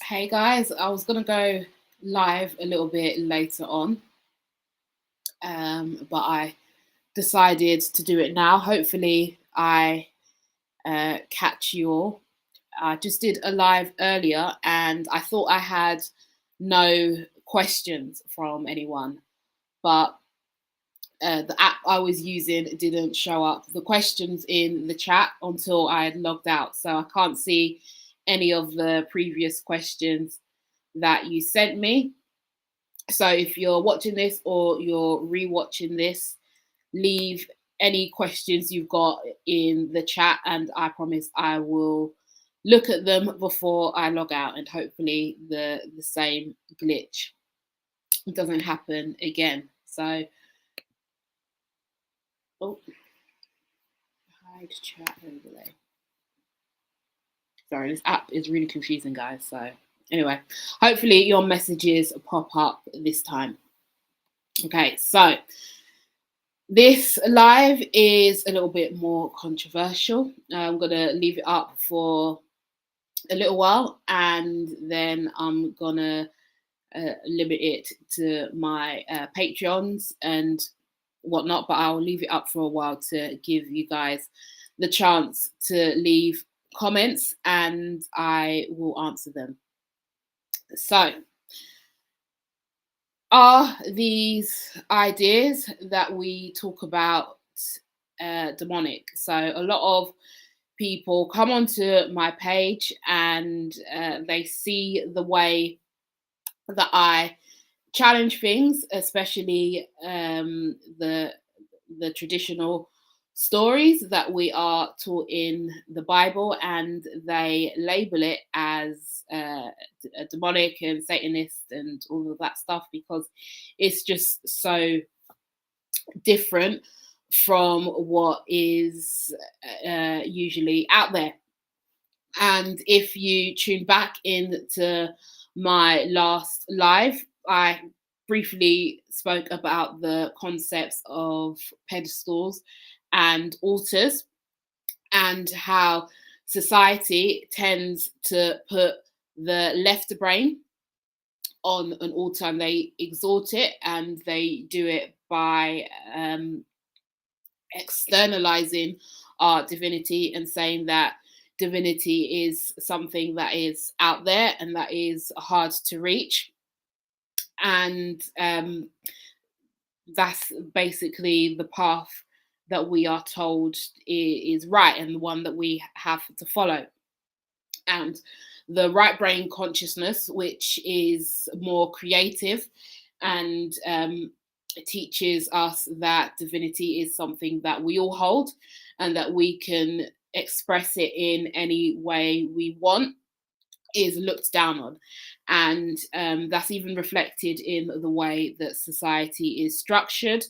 Hey guys, I was gonna go live a little bit later on, but I decided to do it now. Hopefully, I catch you all. I just did a live earlier, and I thought I had no questions from anyone, but the app I was using didn't show up the questions in the chat until I had logged out, so I can't see any of the previous questions that you sent me. So if you're watching this or you're rewatching this, leave any questions you've got in the chat, and I promise I will look at them before I log out, and hopefully the same glitch doesn't happen again. So, oh, hide chat overlay. Sorry, this app is really confusing, guys. So anyway, hopefully your messages pop up this time. Okay, so this live is a little bit more controversial. I'm going to leave it up for a little while, and then I'm going to limit it to my Patreons and whatnot, but I'll leave it up for a while to give you guys the chance to leave comments, and I will answer them. So, are these ideas that we talk about demonic? So a lot of people come onto my page and they see the way that I challenge things, especially the traditional stories that we are taught in the Bible, and they label it as demonic and Satanist and all of that stuff because it's just so different from what is usually out there. And if you tune back into my last live, I briefly spoke about the concepts of pedestals and altars, and how society tends to put the left brain on an altar and they exalt it, and they do it by externalizing our divinity and saying that divinity is something that is out there and that is hard to reach. And that's basically the path that we are told is right and the one that we have to follow. And the right brain consciousness, which is more creative and teaches us that divinity is something that we all hold and that we can express it in any way we want, is looked down on. And that's even reflected in the way that society is structured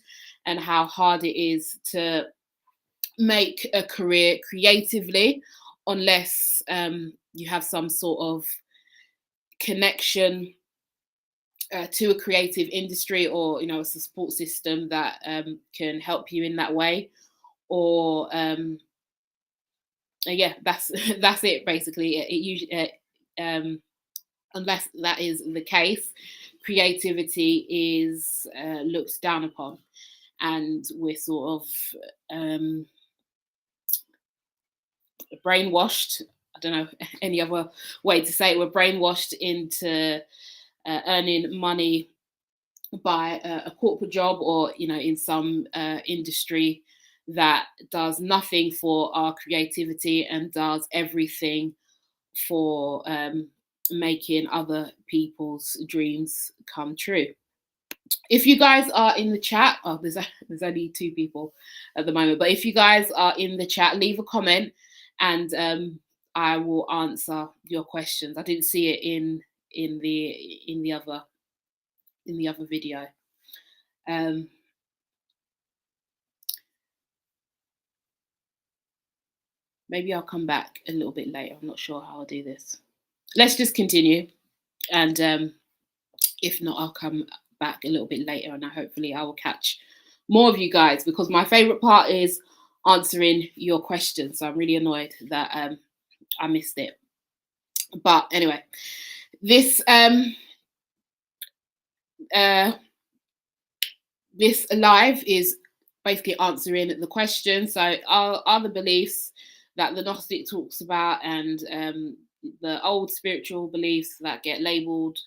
and how hard it is to make a career creatively unless you have some sort of connection to a creative industry, or a support system that can help you in that way, or yeah, that's that's it basically. It usually unless that is the case, creativity is looked down upon, and we're sort of brainwashed. I don't know any other way to say it. We're brainwashed into earning money by a corporate job, or in some industry that does nothing for our creativity and does everything for making other people's dreams come true. If you guys are in the chat, oh, there's only 2 people at the moment, but if you guys are in the chat, leave a comment, and I will answer your questions. I didn't see it in the other video. Maybe I'll come back a little bit later. I'm not sure how I'll do this. Let's just continue, and if not, I'll come back a little bit later, and hopefully I will catch more of you guys, because my favorite part is answering your questions. So I'm really annoyed that I missed it. But anyway, This uh, this live is basically answering the question. So, are the beliefs that the Gnostic talks about and the old spiritual beliefs that get labeled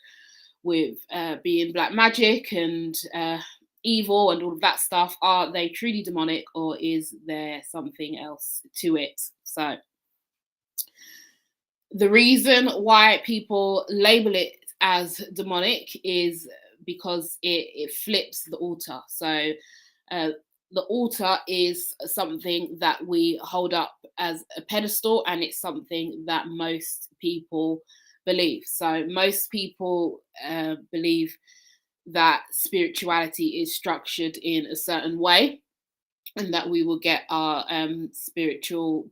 with being black magic and evil and all of that stuff, are they truly demonic, or is there something else to it? So, the reason why people label it as demonic is because it flips the altar. So uh, the altar is something that we hold up as a pedestal, and it's something that most people believe. So most people believe that spirituality is structured in a certain way, and that we will get our spiritual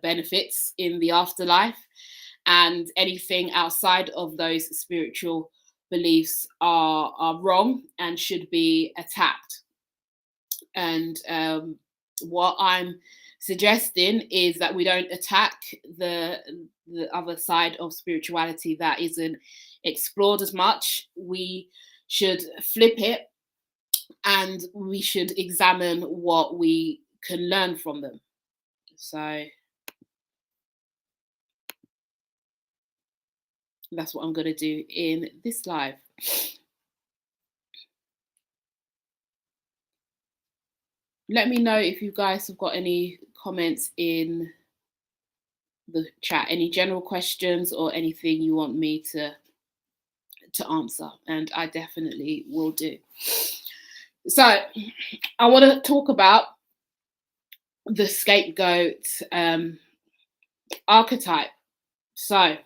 benefits in the afterlife, and anything outside of those spiritual beliefs are wrong and should be attacked. And what I'm suggesting is that we don't attack the other side of spirituality that isn't explored as much. We should flip it, and we should examine what we can learn from them. So that's what I'm going to do in this live. Let me know if you guys have got any comments in the chat, any general questions or anything you want me to answer, and I definitely will do. So I want to talk about the scapegoat archetype. So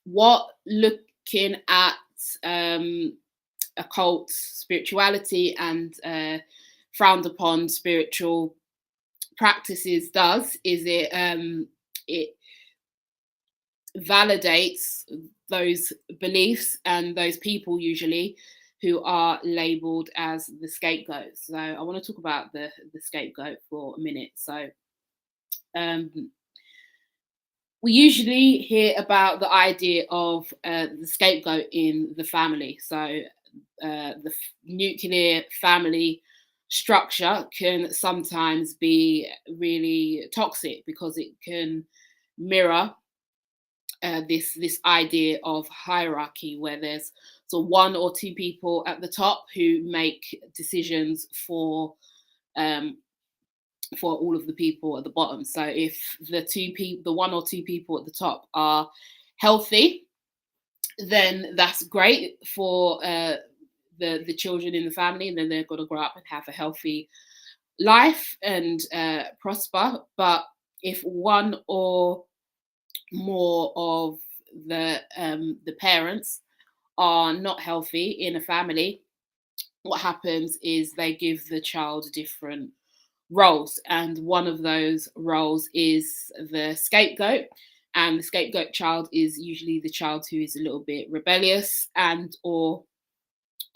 what looking at occult spirituality and frowned upon spiritual practices does is it validates those beliefs and those people usually who are labeled as the scapegoat. So I want to talk about the scapegoat for a minute. So we usually hear about the idea of the scapegoat in the family. So the nuclear family structure can sometimes be really toxic because it can mirror this idea of hierarchy, where there's one or two people at the top who make decisions for all of the people at the bottom. So if the one or two people at the top are healthy, then that's great for the children in the family, and then they're going to grow up and have a healthy life and prosper. But if one or more of the parents are not healthy in a family, what happens is they give the child different roles, and one of those roles is the scapegoat. And the scapegoat child is usually the child who is a little bit rebellious and or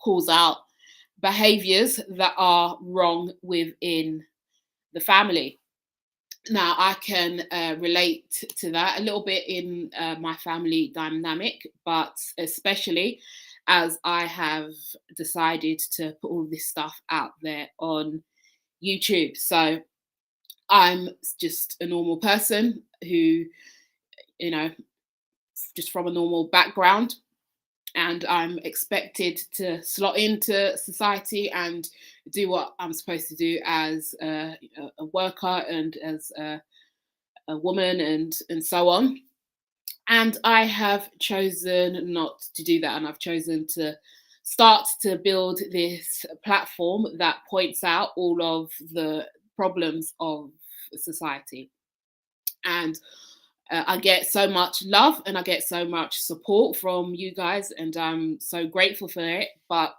calls out behaviors that are wrong within the family. Now, I can relate to that a little bit in my family dynamic, but especially as I have decided to put all this stuff out there on YouTube. So I'm just a normal person who, just from a normal background, and I'm expected to slot into society and do what I'm supposed to do as a worker and as a woman and so on. And I have chosen not to do that, and I've chosen to start to build this platform that points out all of the problems of society. And I get so much love and I get so much support from you guys, and I'm so grateful for it. But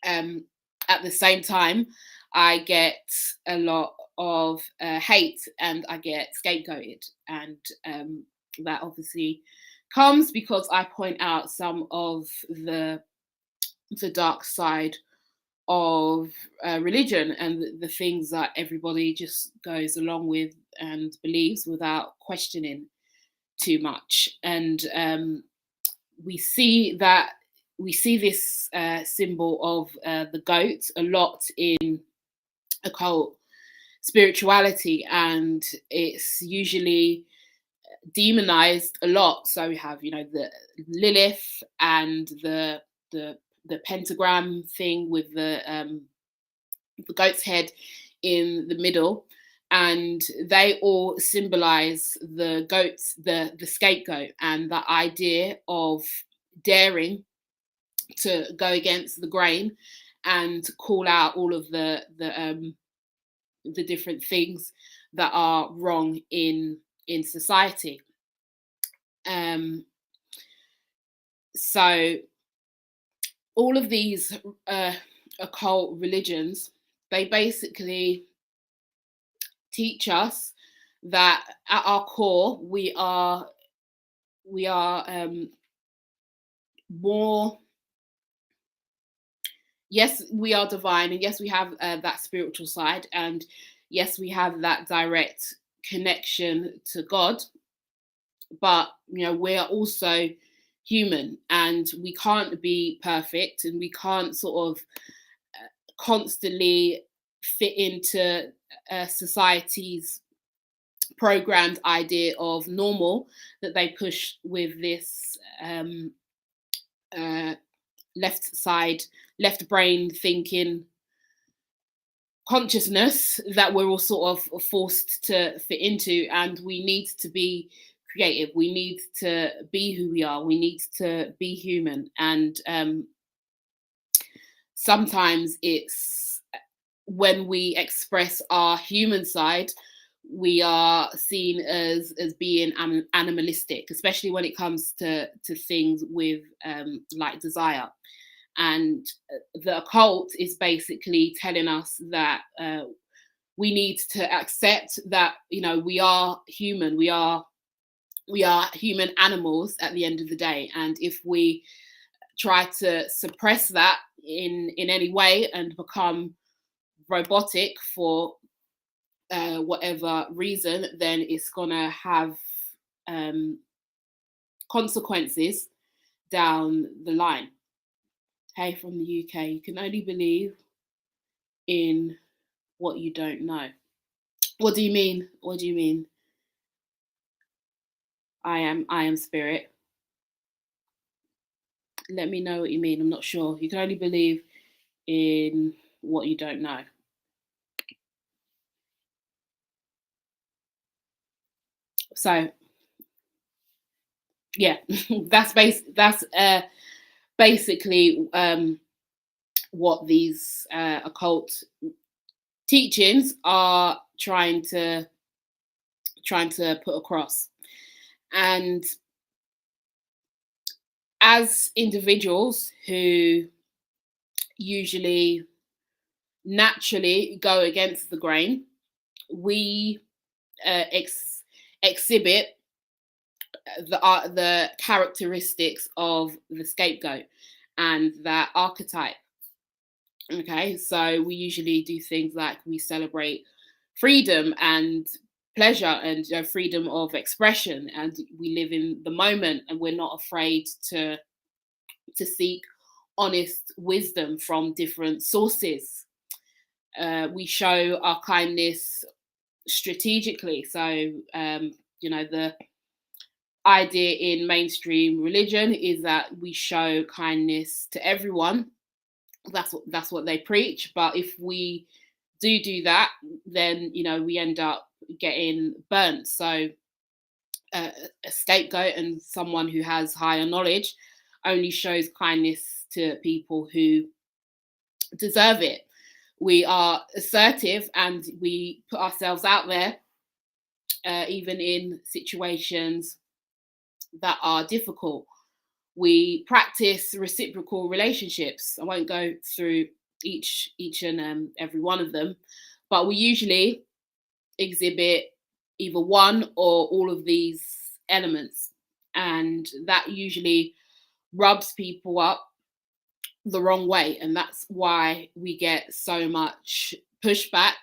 at the same time, I get a lot of hate, and I get scapegoated, and that obviously comes because I point out some of the dark side of religion and the things that everybody just goes along with and believes without questioning too much. And we see this symbol of the goat a lot in occult spirituality, and it's usually demonized a lot. So we have, the Lilith and the pentagram thing with the goat's head in the middle, and they all symbolize the goats, the scapegoat, and the idea of daring to go against the grain and call out all of the different things that are wrong in society. So all of these occult religions, they basically teach us that at our core we are more, yes, we are divine, and yes, we have that spiritual side, and yes, we have that direct connection to God, but we are also human, and we can't be perfect, and we can't sort of constantly fit into society's programmed idea of normal that they push with this left brain thinking consciousness that we're all sort of forced to fit into. And we need to be creative, we need to be who we are, we need to be human. And sometimes it's when we express our human side, we are seen as being animalistic, especially when it comes to things with like desire. And the occult is basically telling us that we need to accept that we are human, we are human animals at the end of the day. And if we try to suppress that in any way and become robotic for whatever reason, then it's gonna have consequences down the line. Hey, from the UK, you can only believe in what you don't know. What do you mean? What do you mean? I am spirit. Let me know what you mean. I'm not sure. You can only believe in what you don't know. So yeah, that's basically what these occult teachings are trying to put across. And as individuals who usually naturally go against the grain, we exhibit the characteristics of the scapegoat and that archetype. Okay, so we usually do things like we celebrate freedom and pleasure and freedom of expression, and we live in the moment, and we're not afraid to seek honest wisdom from different sources. We show our kindness strategically. So the idea in mainstream religion is that we show kindness to everyone. That's what they preach. But if we do that, then we end up getting burnt. So a scapegoat and someone who has higher knowledge only shows kindness to people who deserve it. We are assertive and we put ourselves out there, even in situations that are difficult. We practice reciprocal relationships. I won't go through each and every one of them, but we usually exhibit either one or all of these elements, and that usually rubs people up the wrong way, and that's why we get so much pushback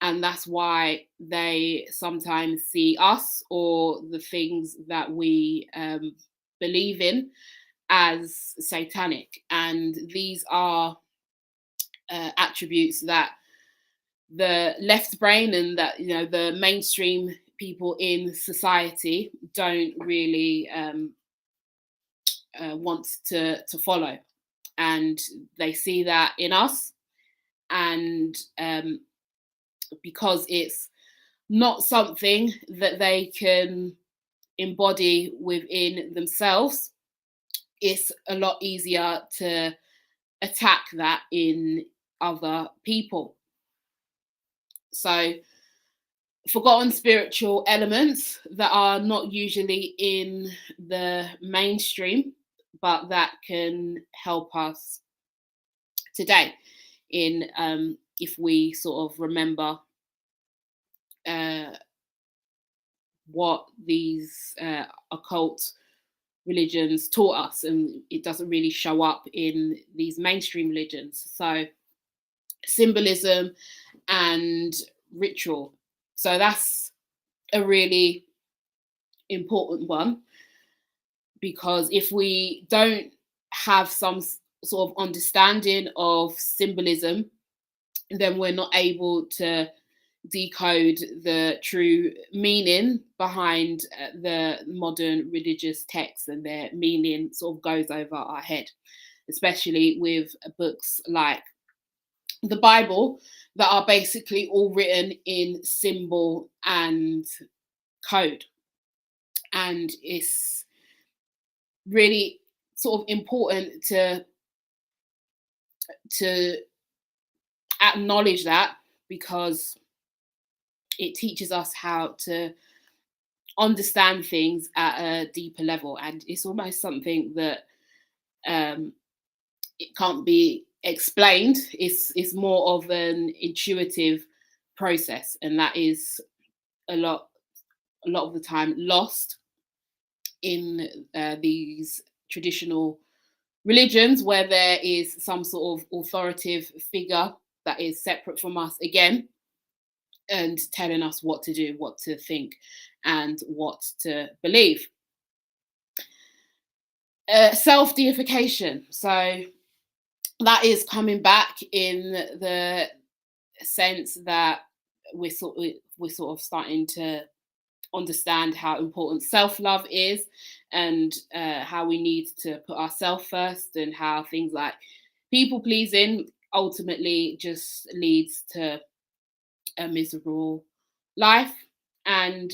And that's why they sometimes see us or the things that we believe in as satanic. And these are attributes that the left brain and that, you know, the mainstream people in society don't really want to follow. And they see that in us. And because it's not something that they can embody within themselves, it's a lot easier to attack that in other people. So, forgotten spiritual elements that are not usually in the mainstream, but that can help us today in if we sort of remember what these occult religions taught us, and it doesn't really show up in these mainstream religions. So symbolism and ritual. So that's a really important one, because if we don't have some sort of understanding of symbolism, then we're not able to decode the true meaning behind the modern religious texts, and their meaning sort of goes over our head, especially with books like the Bible that are basically all written in symbol and code. And it's really sort of important to acknowledge that, because it teaches us how to understand things at a deeper level, and it's almost something that it can't be explained. It's more of an intuitive process, and that is a lot of the time lost in these traditional religions, where there is some sort of authoritative figure that is separate from us again, and telling us what to do, what to think, and what to believe. Self-deification. So that is coming back in the sense that we're sort of starting to understand how important self-love is, and how we need to put ourselves first, and how things like people pleasing ultimately just leads to a miserable life. And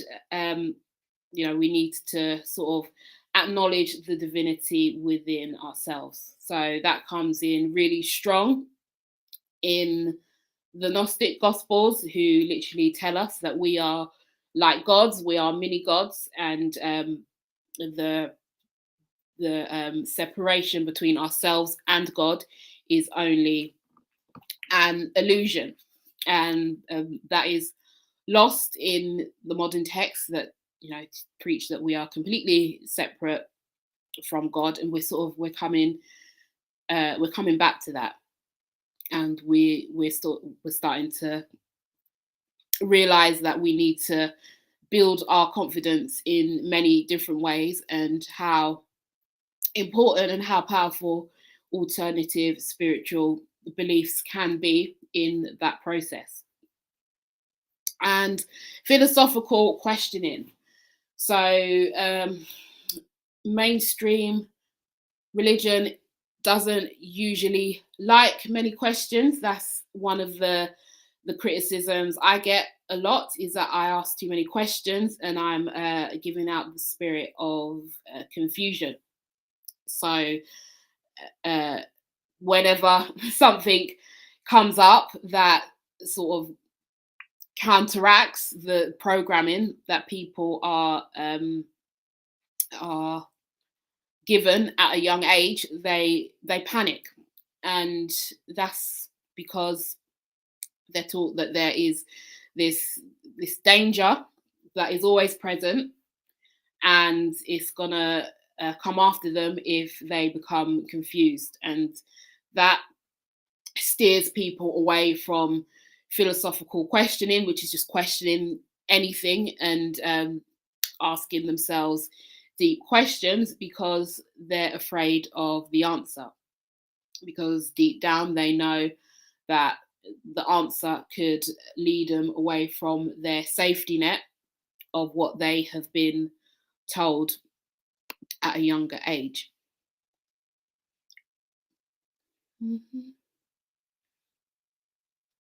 we need to sort of acknowledge the divinity within ourselves. So that comes in really strong in the Gnostic Gospels, who literally tell us that we are like gods, we are mini gods, and the separation between ourselves and God is only an illusion. And that is lost in the modern texts that preach that we are completely separate from God, and we're coming back to that, and we're starting to realize that we need to build our confidence in many different ways, and how important and how powerful alternative spiritual beliefs can be in that process. And philosophical questioning. So mainstream religion doesn't usually like many questions. That's one of the criticisms I get a lot, is that I ask too many questions and I'm giving out the spirit of confusion. So whenever something comes up that sort of counteracts the programming that people are given at a young age, they panic, and that's because they're taught that there is this danger that is always present, and it's gonna come after them if they become confused, and that steers people away from philosophical questioning, which is just questioning anything and asking themselves deep questions because they're afraid of the answer. Because deep down they know that the answer could lead them away from their safety net of what they have been told at a younger age. Mm-hmm.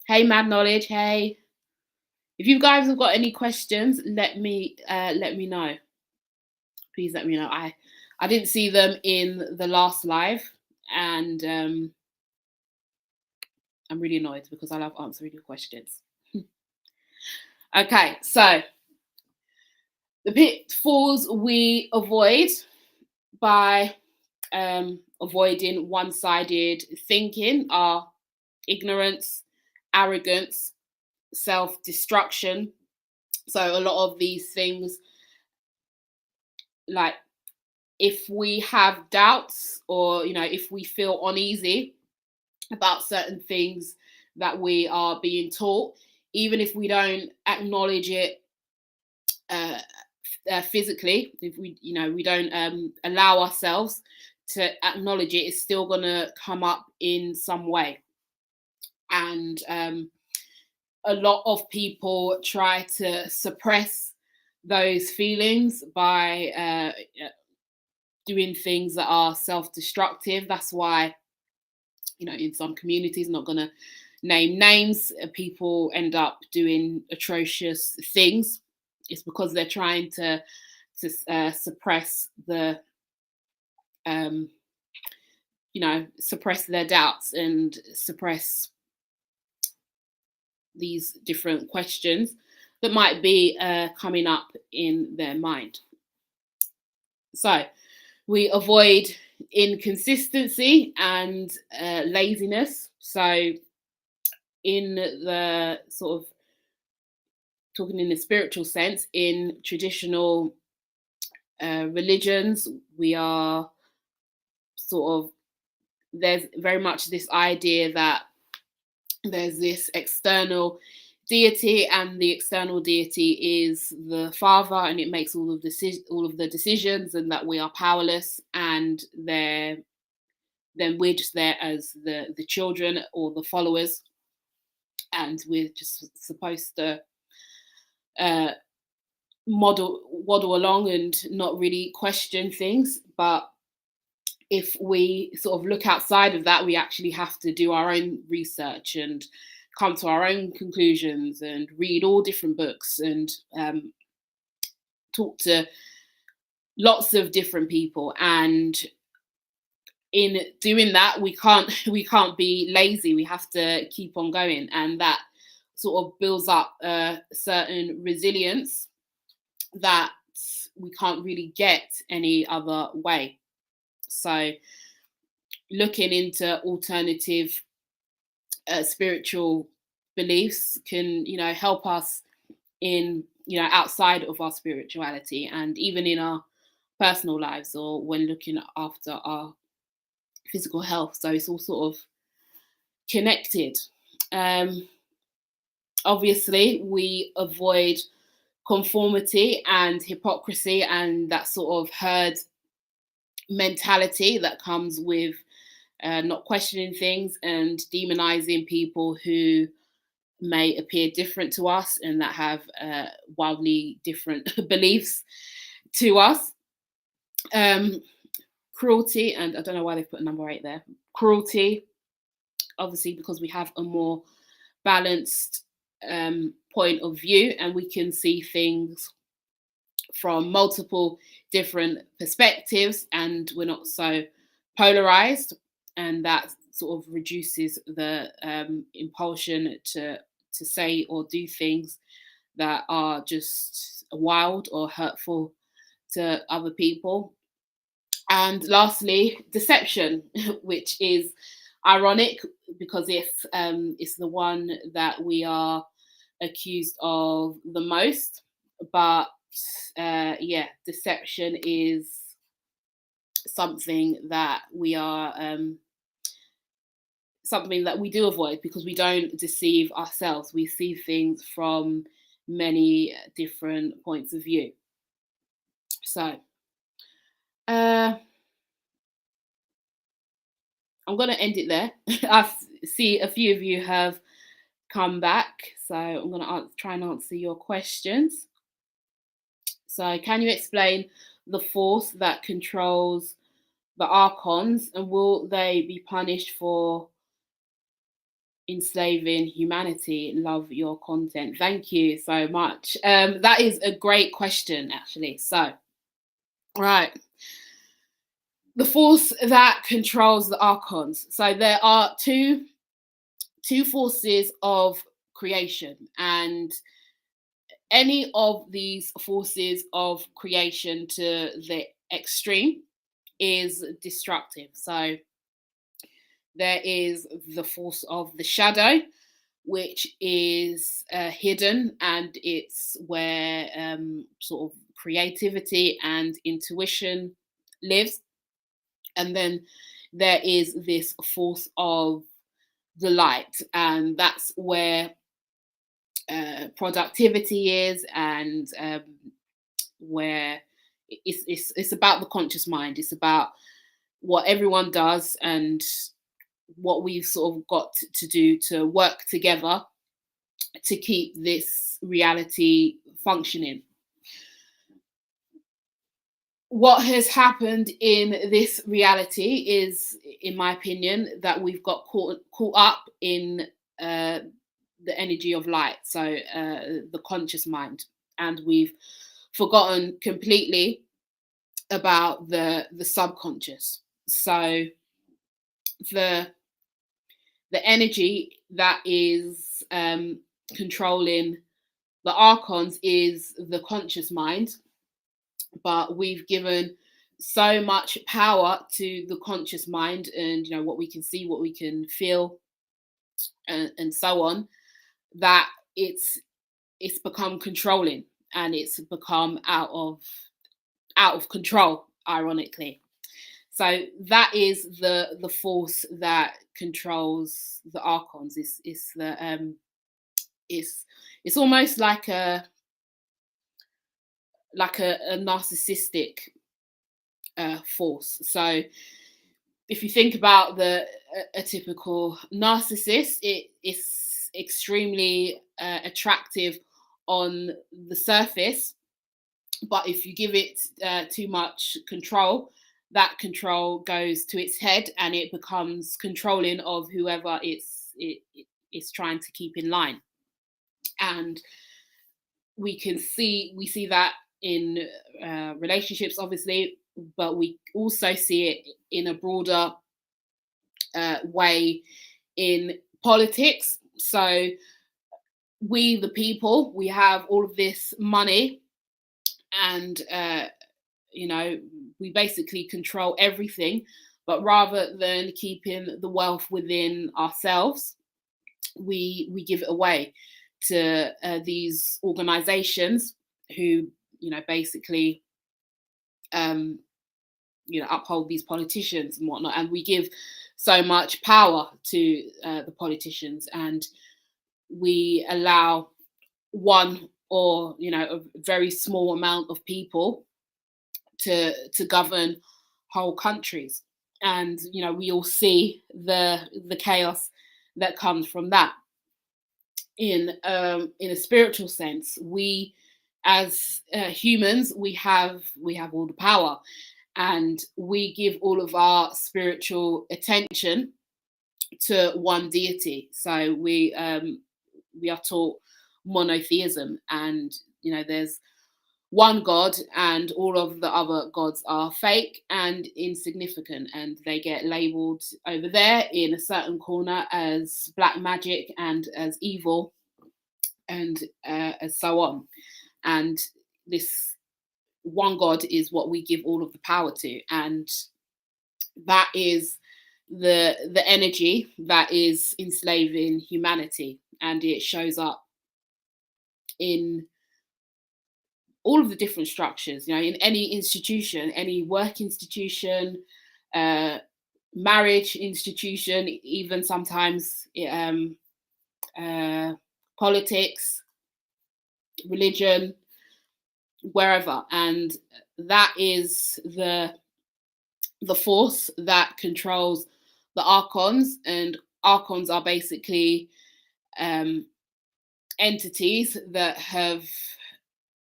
Hey, Mad Knowledge. Hey, if you guys have got any questions, let me know. Please let me know. I didn't see them in the last live, and I'm really annoyed because I love answering your questions. Okay, so the pitfalls we avoid by avoiding one-sided thinking are ignorance, arrogance, self-destruction. So a lot of these things, like if we have doubts or if we feel uneasy about certain things that we are being taught, even if we don't acknowledge it physically, if we don't allow ourselves to acknowledge it, it's still going to come up in some way. And a lot of people try to suppress those feelings by doing things that are self-destructive. That's why, in some communities, I'm not going to name names, people end up doing atrocious things. It's because they're trying to suppress the suppress their doubts and suppress these different questions that might be coming up in their mind. So we avoid inconsistency and laziness. So in the sort of talking in the spiritual sense, in traditional religions, we are sort of, there's very much this idea that there's this external deity, and the external deity is the father, and it makes all of the decisions, and that we are powerless, and then we're just there as the children or the followers, and we're just supposed to waddle along and not really question things. But if we sort of look outside of that, we actually have to do our own research and come to our own conclusions and read all different books and talk to lots of different people. And in doing that, we can't be lazy. We have to keep on going, and that sort of builds up a certain resilience that we can't really get any other way. So looking into alternative spiritual beliefs can help us in outside of our spirituality, and even in our personal lives, or when looking after our physical health. So it's all sort of connected. Obviously we avoid conformity and hypocrisy and that sort of herd mentality that comes with not questioning things and demonizing people who may appear different to us and that have wildly different beliefs to us. Cruelty, and I don't know why they've put number 8 there. Cruelty, obviously, because we have a more balanced point of view, and we can see things from multiple different perspectives, and we're not so polarized, and that sort of reduces the impulsion to say or do things that are just wild or hurtful to other people. And lastly, deception, which is ironic because it's the one that we are accused of the most. But deception is something that we are something that we do avoid because we don't deceive ourselves. We see things from many different points of view. So uh, I'm going to end it there. I see a few of you have come back, so I'm going to try and answer your questions. So, can you explain the force that controls the archons, and will they be punished for enslaving humanity? Love your content. Thank you so much. That is a great question, actually. So, right, the force that controls the archons. So there are two forces of creation, and any of these forces of creation to the extreme is destructive. So there is the force of the shadow, which is hidden, and it's where sort of creativity and intuition lives. And then there is this force of the light, and that's where productivity is, and where it's about the conscious mind. It's about what everyone does and what we've sort of got to do to work together to keep this reality functioning. What has happened in this reality is, in my opinion, that we've got caught up in the energy of light, so the conscious mind, and we've forgotten completely about the subconscious. So the energy that is controlling the archons is the conscious mind, but we've given so much power to the conscious mind, and what we can see, what we can feel, and so on, that it's become controlling, and it's become out of control, ironically. So that is the force that controls the archons. It's almost like a narcissistic force. So if you think about a typical narcissist, it's extremely attractive on the surface, but if you give it too much control, that control goes to its head, and it becomes controlling of whoever it's trying to keep in line. And we see that in relationships, obviously, but we also see it in a broader way in politics. So we, the people, we have all of this money, and we basically control everything. But rather than keeping the wealth within ourselves, we give it away to these organizations who basically uphold these politicians and whatnot, and we give so much power to the politicians, and we allow one or a very small amount of people to govern whole countries. And we all see the chaos that comes from that. In a spiritual sense, we as humans, we have all the power, and we give all of our spiritual attention to one deity. So we are taught monotheism, and there's one god, and all of the other gods are fake and insignificant, and they get labeled over there in a certain corner as black magic and as evil, and as so on. And this one god is what we give all of the power to, and that is the energy that is enslaving humanity, and it shows up in all of the different structures, in any institution, any work institution, marriage institution, even sometimes uh, politics, religion, wherever. And that is the force that controls the archons. And archons are basically um, entities that have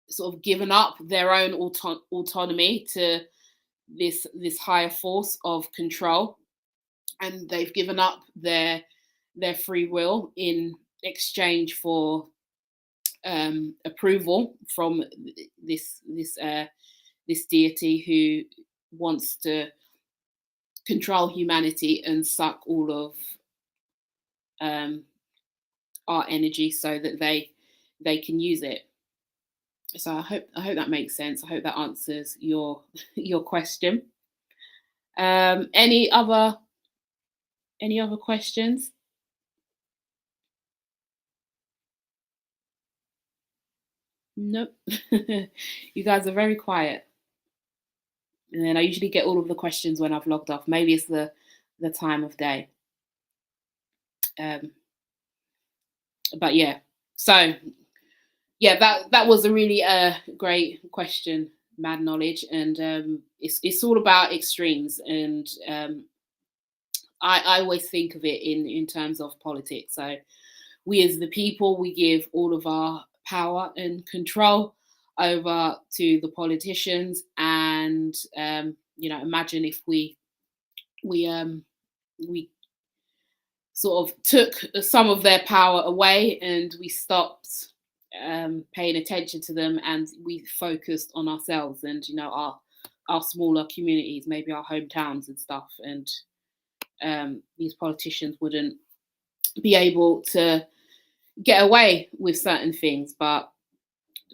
sort of given up their own autonomy to this higher force of control, and they've given up their free will in exchange for approval from this deity who wants to control humanity and suck all of um, our energy so that they can use it. So I hope that makes sense. I hope that answers your question. Any other questions? Nope. You guys are very quiet. And then I usually get all of the questions when I've logged off. Maybe it's the time of day. But yeah. So yeah, that was a really great question, Mad Knowledge, and it's all about extremes, and I always think of it in terms of politics. So we as the people, we give all of our power and control over to the politicians, and imagine if we sort of took some of their power away and we stopped paying attention to them, and we focused on ourselves and our smaller communities, maybe our hometowns and stuff, and these politicians wouldn't be able to get away with certain things, but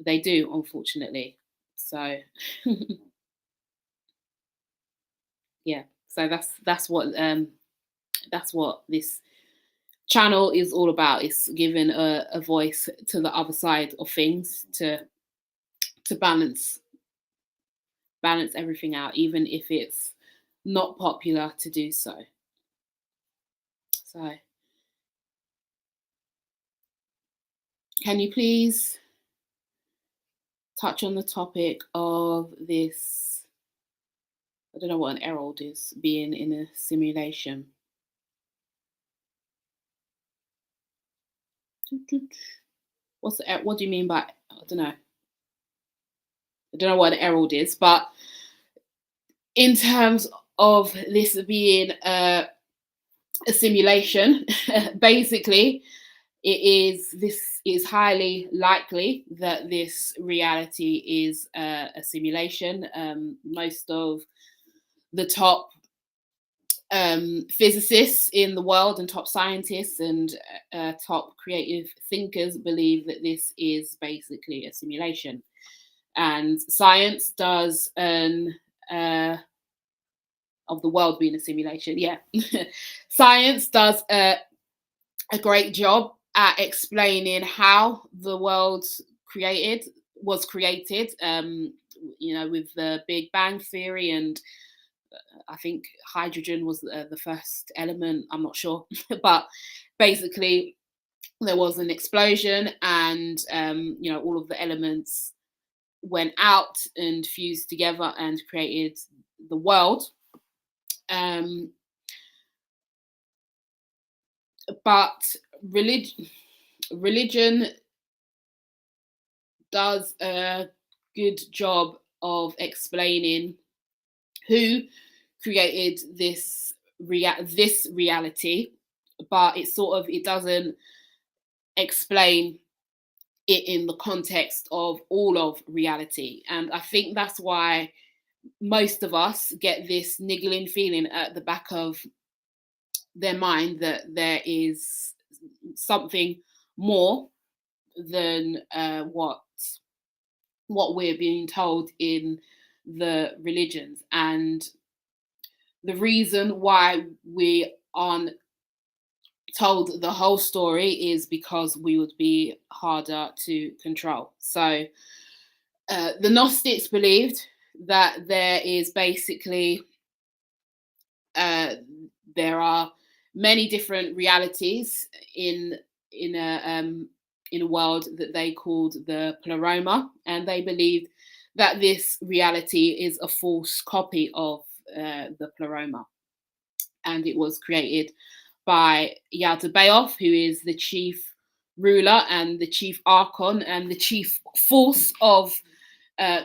they do, unfortunately. So yeah, so that's what this channel is all about. It's giving a voice to the other side of things, to balance everything out, even if it's not popular to do so. So can you please touch on the topic of this? I don't know what an herald is, being in a simulation. What do you mean by, I don't know. I don't know what an herald is, but in terms of this being a simulation, basically, this is highly likely that this reality is a simulation. Most of the top physicists in the world and top scientists and top creative thinkers believe that this is basically a simulation. And science does of the world being a simulation, yeah. Science does a great job at explaining how the world was created, with the Big Bang Theory, and I think hydrogen was the first element. I'm not sure, but basically there was an explosion, and all of the elements went out and fused together and created the world. But religion does a good job of explaining who created this reality, but it doesn't explain it in the context of all of reality. And I think that's why most of us get this niggling feeling at the back of their mind that there is something more than what we're being told in the religions. And the reason why we aren't told the whole story is because we would be harder to control. So the Gnostics believed that there is basically there are many different realities in a world that they called the pleroma, and they believed that this reality is a false copy of the pleroma, and it was created by Yaldabaoth, who is the chief ruler and the chief archon and the chief force of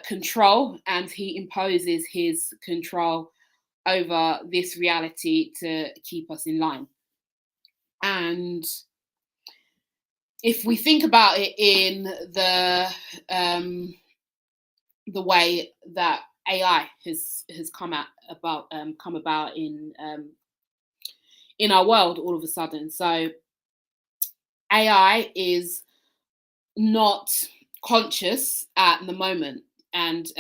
control, and he imposes his control over this reality to keep us in line. And if we think about it in the way that AI has come about in our world all of a sudden, so AI is not conscious at the moment, and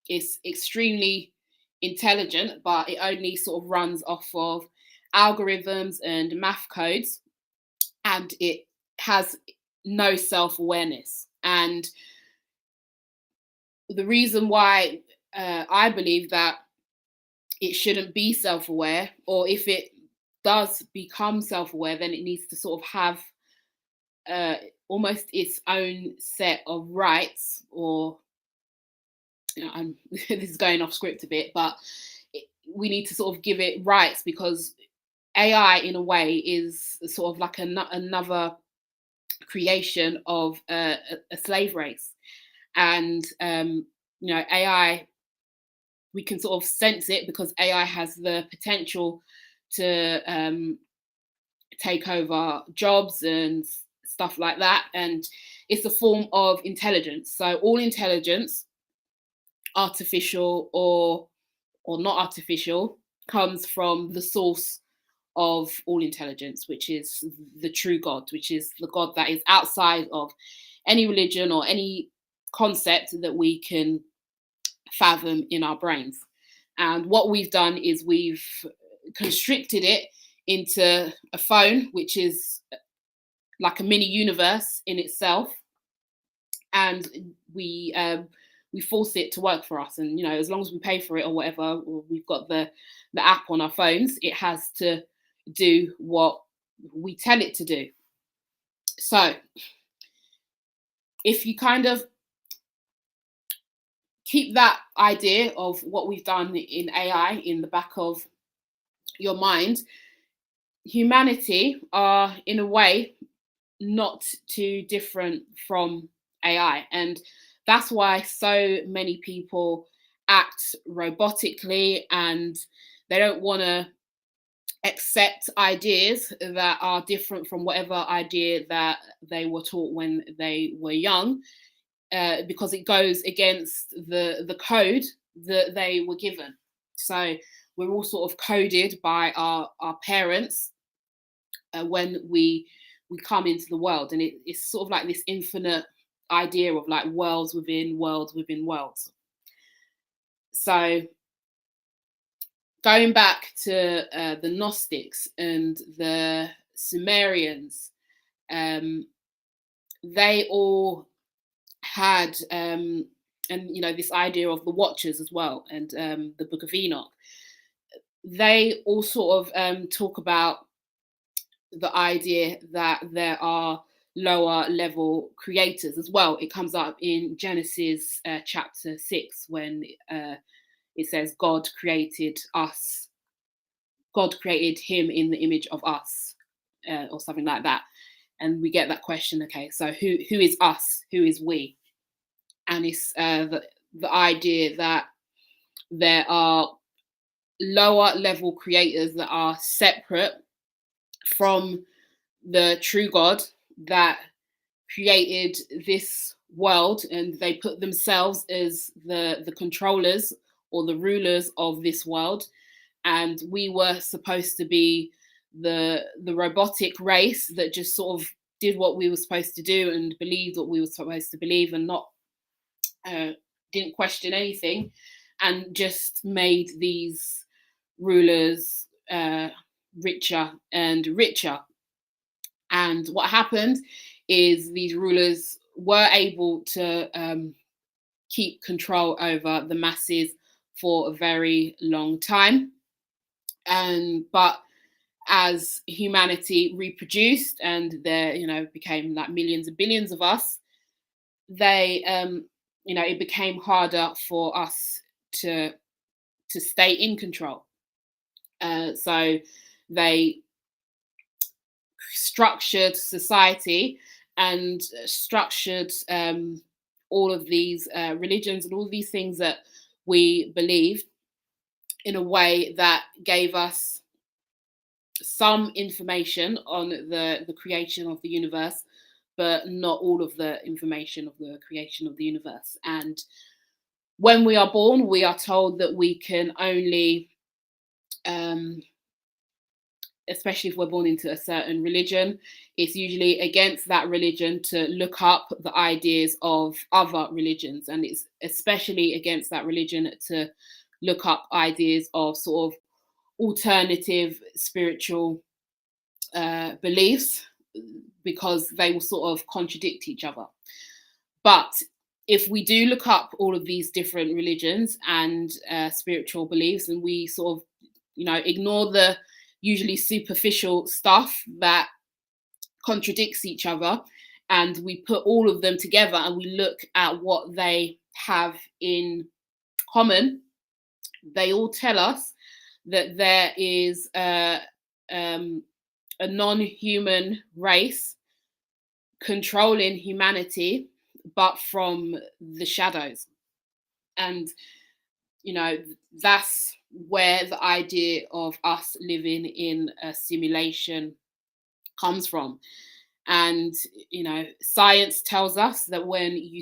it's extremely intelligent, but it only sort of runs off of algorithms and math codes, and it has no self-awareness. And the reason why I believe that it shouldn't be self-aware, or if it does become self-aware, then it needs to sort of have almost its own set of rights, or this is going off script a bit, but we need to sort of give it rights, because AI in a way is sort of like another creation of a slave race. And AI, we can sort of sense it because AI has the potential to take over jobs and stuff like that, and it's a form of intelligence. So all intelligence, artificial or not artificial, comes from the source of all intelligence, which is the true God, which is the God that is outside of any religion or any concept that we can fathom in our brains. And what we've done is we've constricted it into a phone, which is like a mini universe in itself, and we force it to work for us. And as long as we pay for it or whatever, or we've got the app on our phones, it has to do what we tell it to do. So if you kind of keep that idea of what we've done in AI in the back of your mind, humanity are in a way not too different from AI. And that's why so many people act robotically, and they don't want to accept ideas that are different from whatever idea that they were taught when they were young, because it goes against the code that they were given. So we're all sort of coded by our parents when we come into the world, and it's sort of like this infinite idea of like worlds within worlds within worlds. So going back to the Gnostics and the Sumerians, they all had and this idea of the Watchers as well, and the Book of Enoch. They all sort of talk about the idea that there are lower level creators as well. It comes up in Genesis chapter 6 when it says God created us. God created him in the image of us, or something like that. And we get that question, okay, so who is us? Who is we? And it's the idea that there are lower level creators that are separate from the true God that created this world, and they put themselves as the controllers or the rulers of this world. And we were supposed to be the robotic race that just sort of did what we were supposed to do and believed what we were supposed to believe, and not didn't question anything, and just made these rulers richer and richer. And what happened is these rulers were able to keep control over the masses for a very long time. But as humanity reproduced and there, became like millions and billions of us, they, it became harder for us to stay in control. So they structured society and structured all of these religions and all these things that we believe in a way that gave us some information on the creation of the universe, but not all of the information of the creation of the universe. And when we are born, we are told that we can only, especially if we're born into a certain religion, it's usually against that religion to look up the ideas of other religions. And it's especially against that religion to look up ideas of sort of alternative spiritual beliefs, because they will sort of contradict each other. But if we do look up all of these different religions and spiritual beliefs, and we sort of, ignore the usually superficial stuff that contradicts each other, and we put all of them together and we look at what they have in common, they all tell us that there is a non-human race controlling humanity, but from the shadows. And that's where the idea of us living in a simulation comes from. And science tells us that when you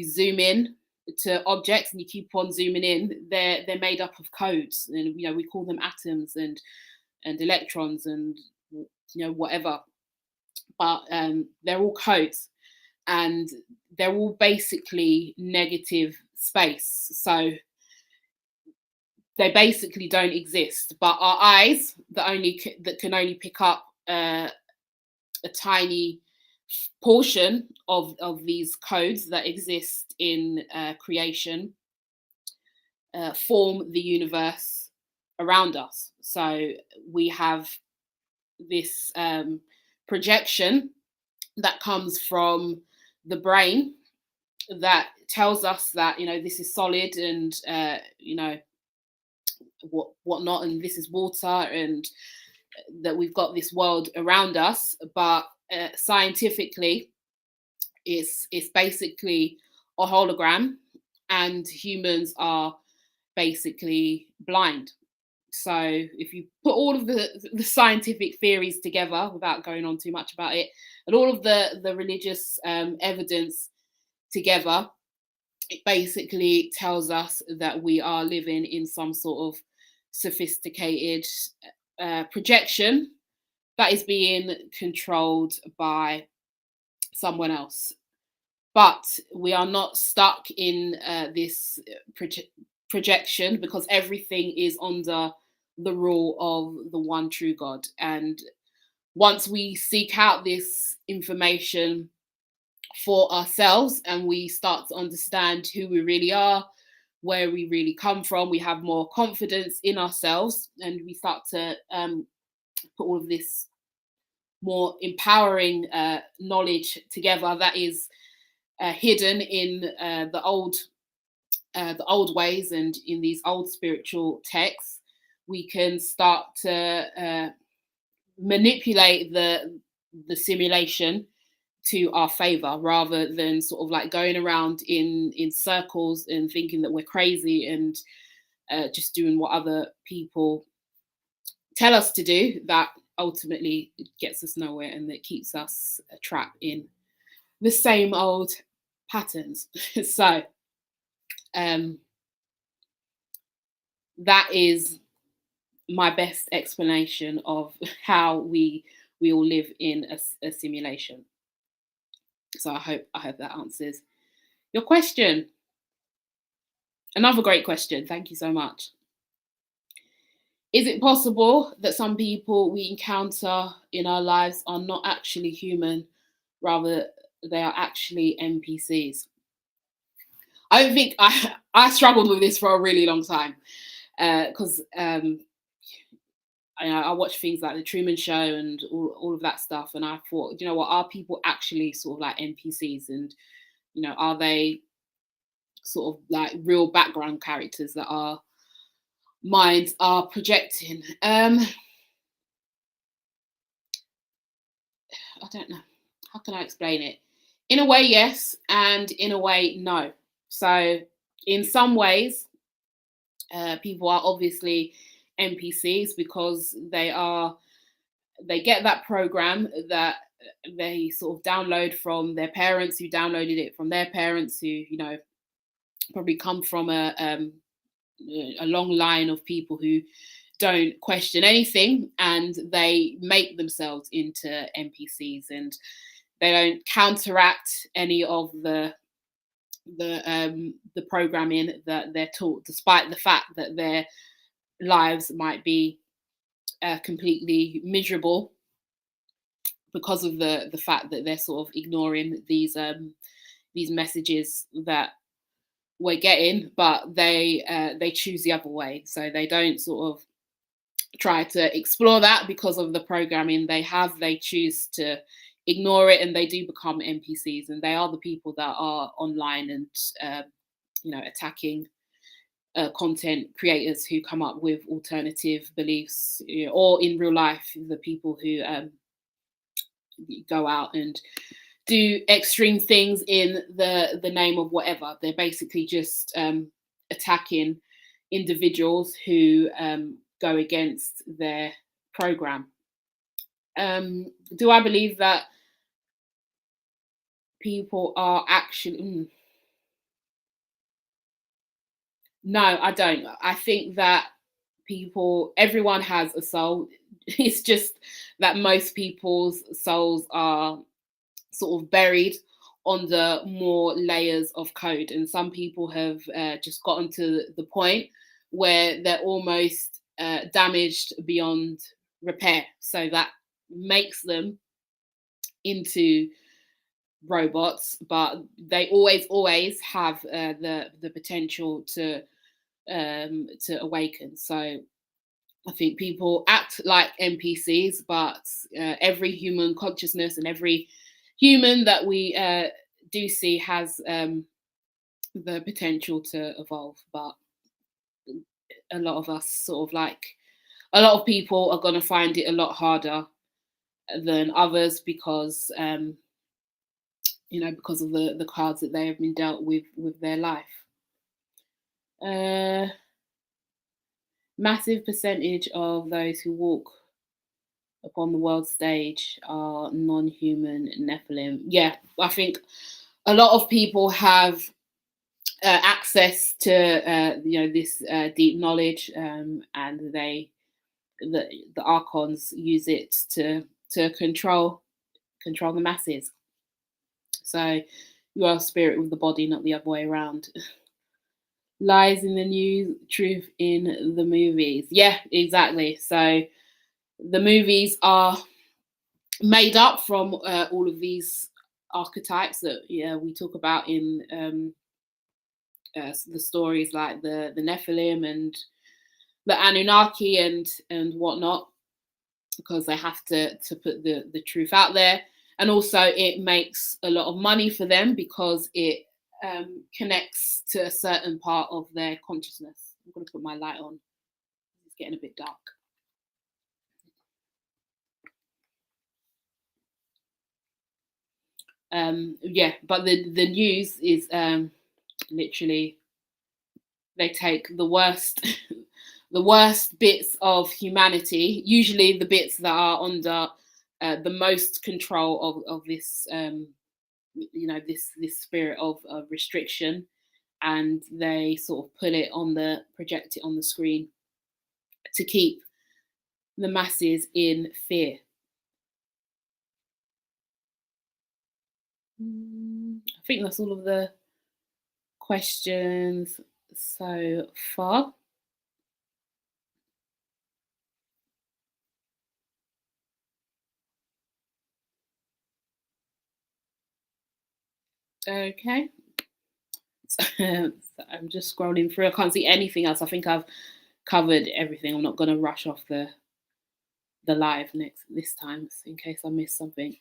zoom in to objects and you keep on zooming in, they're made up of codes, and we call them atoms and electrons and whatever, but they're all codes, and they're all basically negative space. So they basically don't exist, but our eyes that can only pick up a tiny portion of these codes that exist in creation form the universe around us. So we have this projection that comes from the brain that tells us that this is solid and whatnot, and this is water, and that we've got this world around us. But scientifically, it's basically a hologram, and humans are basically blind. So if you put all of the scientific theories together, without going on too much about it, and all of the religious evidence together, it basically tells us that we are living in some sort of sophisticated projection that is being controlled by someone else. But we are not stuck in this projection, because everything is under the rule of the one true God. And once we seek out this information for ourselves and we start to understand who we really are, where we really come from, we have more confidence in ourselves, and we start to put all of this more empowering knowledge together that is hidden in the old ways and in these old spiritual texts. We can start to manipulate the simulation to our favor, rather than sort of like going around in circles and thinking that we're crazy and just doing what other people tell us to do. That ultimately gets us nowhere, and that keeps us trapped in the same old patterns. So that is my best explanation of how we all live in a simulation. So I hope that answers your question. Another great question. Thank you so much. Is it possible that some people we encounter in our lives are not actually human, rather they are actually NPCs? I don't think I struggled with this for a really long time, because I watched things like the Truman Show and all of that stuff, and I thought, you know what, are people actually sort of like NPCs, and are they sort of like real background characters that our minds are projecting? I don't know. How can I explain it? In a way, yes, and in a way, no. So, in some ways, people are obviously NPCs because they get that program that they sort of download from their parents, who downloaded it from their parents, who probably come from a long line of people who don't question anything, and they make themselves into NPCs, and they don't counteract any of the programming that they're taught, despite the fact that their lives might be completely miserable because of the fact that they're sort of ignoring these messages that we're getting, but they choose the other way. So they don't sort of try to explore that because of the programming they have. They choose to ignore it, and they do become NPCs, and they are the people that are online and attacking content creators who come up with alternative beliefs, or in real life, the people who go out and do extreme things in the name of whatever. They're basically just attacking individuals who go against their program. Do I believe that people are actually... No, I don't. I think that everyone has a soul. It's just that most people's souls are sort of buried under more layers of code, and some people have just gotten to the point where they're almost damaged beyond repair, so that makes them into robots, but they always have the potential to awaken. So I think people act like NPCs, but every human consciousness and every human that we do see has the potential to evolve. But a lot of us a lot of people are going to find it a lot harder than others because because of the cards that they have been dealt with their life. Massive percentage of those who walk upon the world stage are non-human Nephilim. Yeah, I think a lot of people have access to this deep knowledge, and the archons use it to control the masses. So you are a spirit with the body, not the other way around. Lies in the news, truth in the movies. Yeah, exactly. So the movies are made up from all of these archetypes that we talk about in the stories, like the Nephilim and the Anunnaki and whatnot, because they have to put the truth out there. And also it makes a lot of money for them because it connects to a certain part of their consciousness. I'm going to put my light on. It's getting a bit dark. But the news is literally, they take the worst the worst bits of humanity, usually the bits that are under the most control of this this spirit of restriction, and they sort of project it on the screen to keep the masses in fear. I think that's all of the questions so far. Okay. So I'm just scrolling through. I can't see anything else. I think I've covered everything. I'm not going to rush off the the live this time, in case I missed something.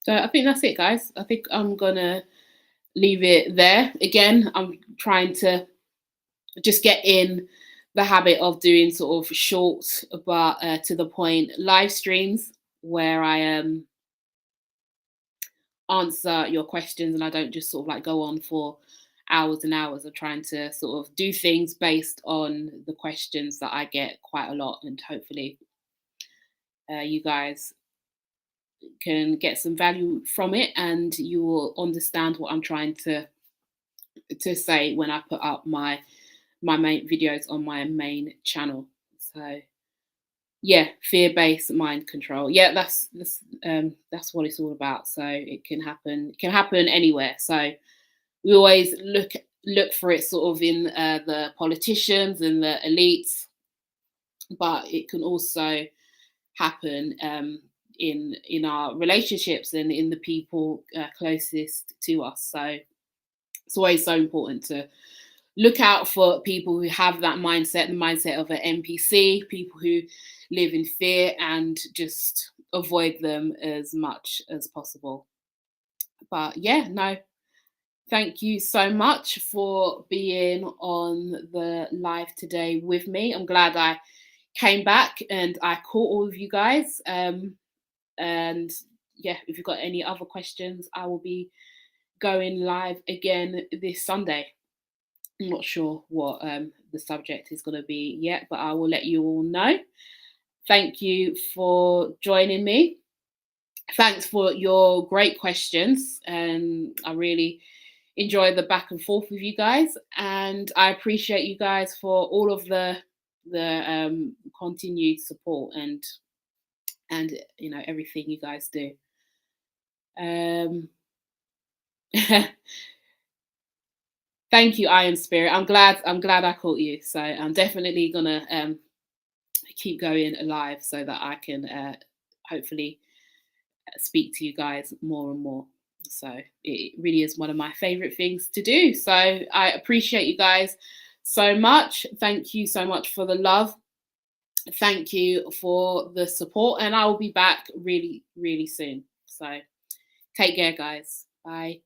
So I think that's it, guys. I think I'm gonna leave it there. Again, I'm trying to just get in the habit of doing sort of short but to the point live streams where I answer your questions, and I don't just sort of like go on for hours and hours. of trying to sort of do things based on the questions that I get quite a lot, and hopefully you guys can get some value from it, and you will understand what I'm trying to say when I put up my main videos on my main channel. So yeah, fear-based mind control. Yeah, that's what it's all about. So it can happen anywhere. So we always look for it sort of in the politicians and the elites, but it can also happen in our relationships and in the people closest to us. So it's always so important to look out for people who have that mindset, the mindset of an NPC, people who live in fear, and just avoid them as much as possible. But yeah, no, thank you so much for being on the live today with me. I'm glad I came back and I caught all of you guys. And yeah, if you've got any other questions, I will be going live again this Sunday. I'm not sure what the subject is going to be yet, but I will let you all know. Thank you for joining me. Thanks for your great questions. And I really enjoy the back and forth with you guys. And I appreciate you guys for all of the continued support and everything you guys do. Thank you, Iron Spirit. I'm glad I caught you. So I'm definitely gonna keep going alive so that I can hopefully speak to you guys more and more. So it really is one of my favorite things to do. So I appreciate you guys so much. Thank you so much for the love. Thank you for the support, and I will be back really, really soon. So take care, guys. Bye.